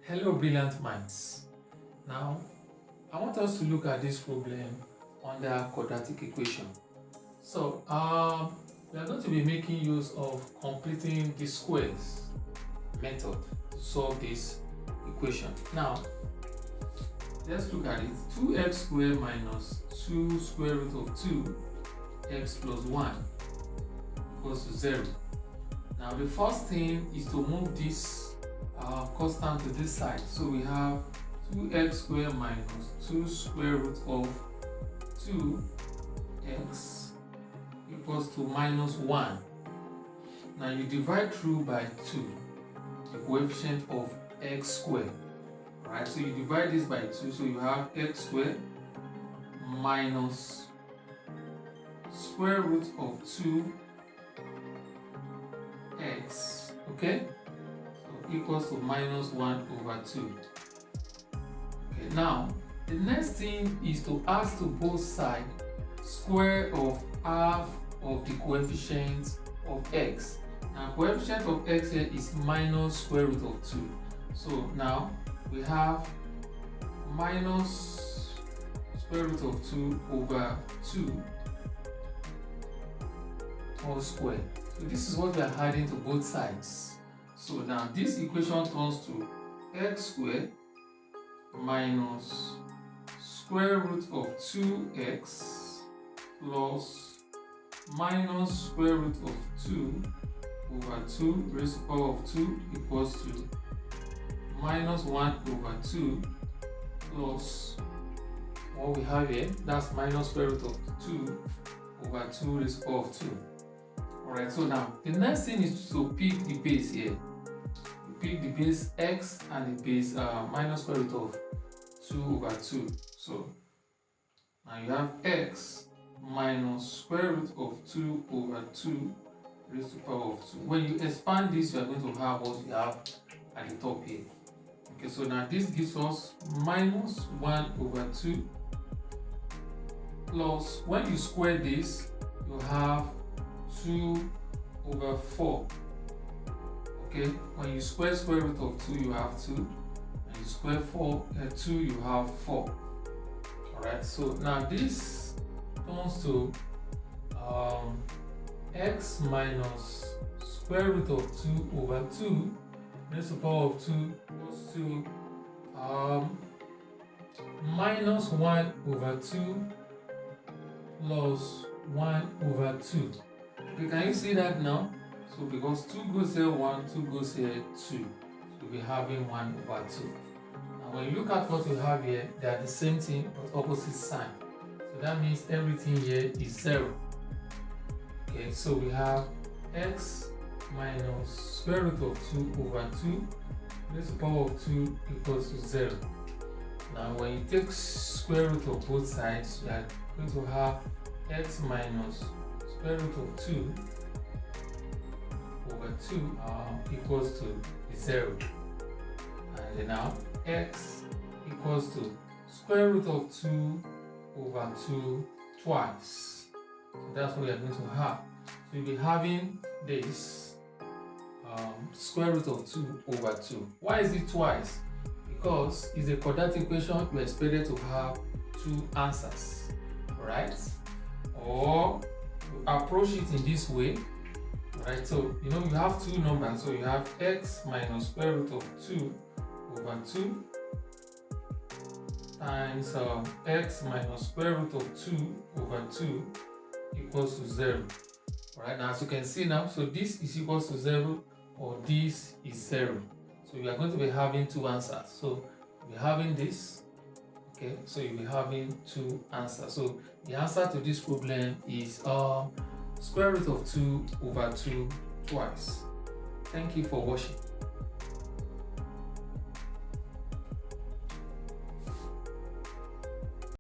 Hello brilliant minds. Now I want us to look at this problem under quadratic equation. So we are going to be making use of completing the squares method to solve this equation. Now let's look at it. 2x squared minus 2 square root of 2x plus 1 equals to 0. Now the first thing is to move this constant to this side. So we have 2x squared minus 2 square root of 2x equals to minus 1. Now you divide through by 2, the coefficient of x squared. Right, so you divide this by 2, so you have x squared minus square root of 2x, okay, so equals to minus 1 over 2. Okay, now the next thing is to add to both sides square of half of the coefficient of x. Now coefficient of x here is minus square root of 2. So now we have minus square root of 2 over 2 all squared. So this is what we are adding to both sides. So now this equation turns to x squared minus square root of 2x plus minus square root of 2 over 2 raised to the power of 2 equals to minus 1 over 2 plus what we have here, that's minus square root of 2 over 2 raised to the power of 2. Alright, so now the next thing is to pick the base here. You pick the base x and the base minus square root of 2 over 2. So now you have x minus square root of 2 over 2 raised to the power of 2. When you expand this, you are going to have what we have at the top here. Okay, so now this gives us minus 1 over 2 plus, when you square this, you have 2 over 4. Okay, when you square root of 2, you have 2. When you square 2, you have 4. Alright, so now this turns to x minus square root of 2 over 2 raised to the power of 2 equals to minus 1 over 2 plus 1 over 2. Okay, can you see that now? So because 2 goes here 1, 2 goes here 2, so we'll be having 1 over 2. Now when you look at what we have here, they are the same thing but opposite sign. So that means everything here is 0. Okay, so we have x minus square root of 2 over 2 raised to the power of 2 equals to 0. Now when you take square root of both sides, you are going to have x minus square root of 2 over 2 equals to 0. And then now x equals to square root of 2 over 2 twice. So that's what we are going to have. So you'll be having this square root of 2 over 2. Why is it twice? Because it's a quadratic equation, we're expected to have 2 answers, right? Or you approach it in this way, right? So you know you have 2 numbers, so you have x minus square root of 2 over 2 times x minus square root of 2 over 2 equals to 0. Right, now as you can see now, so this is equals to 0 or this is 0. So we are going to be having 2 answers. So we're having this, okay, so you'll be having 2 answers. So the answer to this problem is square root of 2 over 2 twice. Thank you for watching.